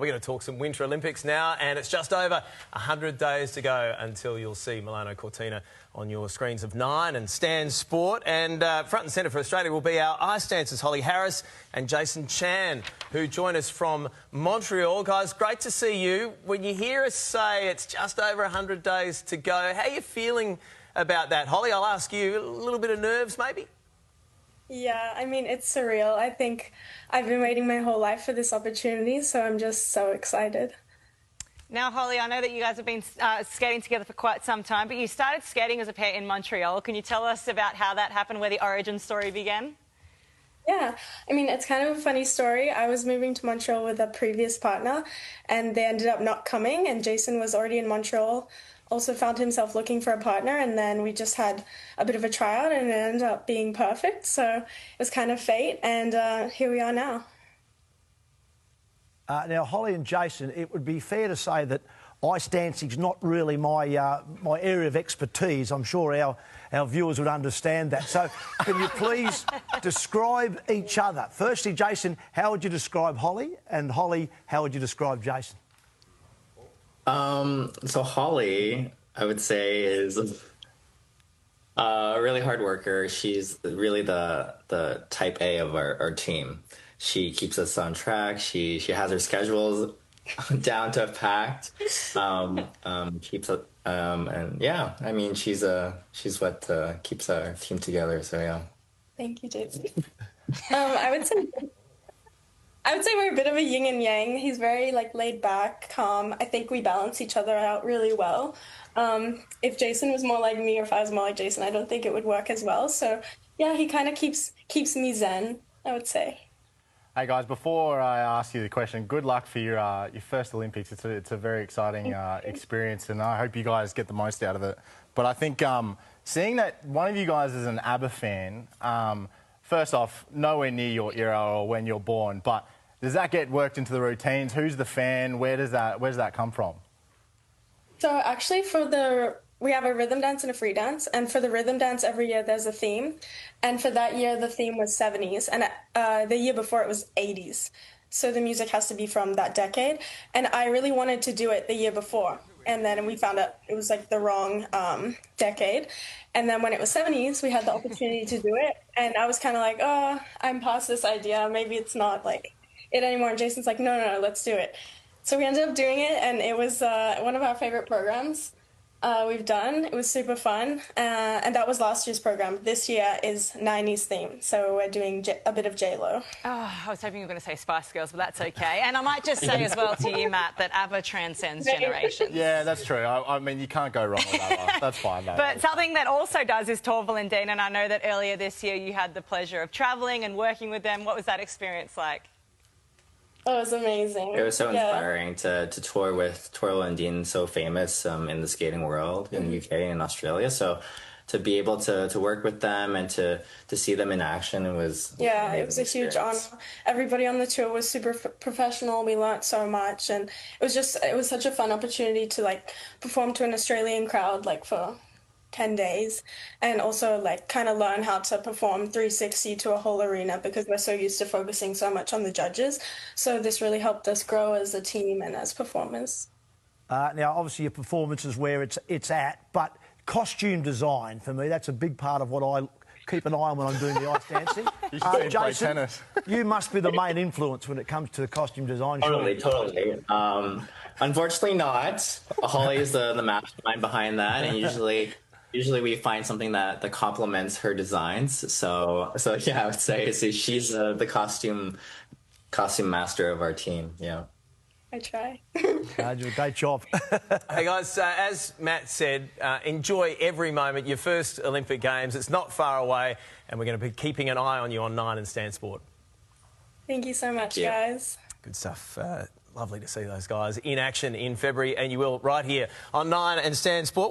We're going to talk some Winter Olympics now, and it's just over 100 days to go until you'll see Milano Cortina on your screens of 9 and Stan Sport. And front and centre for Australia will be our ice dancers, Holly Harris and Jason Chan, who join us from Montreal. Guys, great to see you. When you hear us say it's just over 100 days to go, how are you feeling about that? Holly, I'll ask you, a little bit of nerves maybe? Yeah, I mean, it's surreal. I think I've been waiting my whole life for this opportunity, so I'm just so excited. Now, Holly, I know that you guys have been skating together for quite some time, but you started skating as a pair in Montreal. Can you tell us about how that happened, where the origin story began? Yeah, I mean, it's kind of a funny story. I was moving to Montreal with a previous partner, and they ended up not coming, and Jason was already in Montreal, also found himself looking for a partner, and then we just had a bit of a tryout, and it ended up being perfect. So it was kind of fate, and here we are now. Now, Holly and Jason, it would be fair to say that ice dancing's not really my area of expertise. I'm sure our viewers would understand that. So can you please describe each other? Firstly, Jason, how would you describe Holly? And Holly, how would you describe Jason? So Holly, I would say, is a really hard worker. She's really the type A of our team. She keeps us on track. She has her schedules down to a pact. Keeps and yeah, I mean, she's what keeps our team together. So yeah. Thank you, Jason. I would say we're a bit of a yin and yang. He's very laid back, calm. I think we balance each other out really well. If Jason was more like me, or if I was more like Jason, I don't think it would work as well. So yeah, he kind of keeps me zen, I would say. Hey guys, before I ask you the question, good luck for your first Olympics. It's a very exciting experience, and I hope you guys get the most out of it. But I think seeing that one of you guys is an ABBA fan, first off, nowhere near your era or when you're born, but does that get worked into the routines? Who's the fan? Where does that come from? So actually we have a rhythm dance and a free dance, and for the rhythm dance every year there's a theme, and for that year the theme was 70s, and the year before it was 80s. So the music has to be from that decade, and I really wanted to do it the year before, and then we found out it was the wrong decade. And then when it was 70s, we had the opportunity to do it, and I was kind of like, oh, I'm past this idea, maybe it's not it anymore. And Jason's like, no, let's do it. So we ended up doing it, and it was one of our favorite programs we've done. It was super fun, and that was last year's program. This year is 90s theme, so we're doing a bit of J-Lo. Oh, I was hoping you were going to say Spice Girls, but that's okay. And I might just say as well to you, Matt, that ABBA transcends generations. Yeah, that's true. I mean, you can't go wrong with ABBA. That's fine, though. But something that also does is Torvill and Dean, and I know that earlier this year you had the pleasure of travelling and working with them. What was that experience like? Oh, it was amazing. It was so inspiring to tour with Torvill and Dean, so famous in the skating world in the UK and Australia. So to be able to work with them and to see them in action, it was it was a huge honor. Everybody on the tour was super professional. We learnt so much, and it was such a fun opportunity to perform to an Australian crowd for 10 days, and also kind of learn how to perform 360 to a whole arena, because we're so used to focusing so much on the judges. So this really helped us grow as a team and as performers. Now, obviously your performance is where it's at, but costume design, for me, that's a big part of what I keep an eye on when I'm doing the ice dancing. You should play Jason, tennis. You must be the main influence when it comes to costume design. Totally. Unfortunately not. Holly is the mastermind behind that, and usually we find something that complements her designs. So yeah, I would say she's the costume master of our team. Yeah. I try. You do a great job. Hey guys, as Matt said, enjoy every moment. Your first Olympic Games, it's not far away, and we're going to be keeping an eye on you on 9 and Stan Sport. Thank you so much, guys. Good stuff. Lovely to see those guys in action in February, and you will right here on 9 and Stan Sport.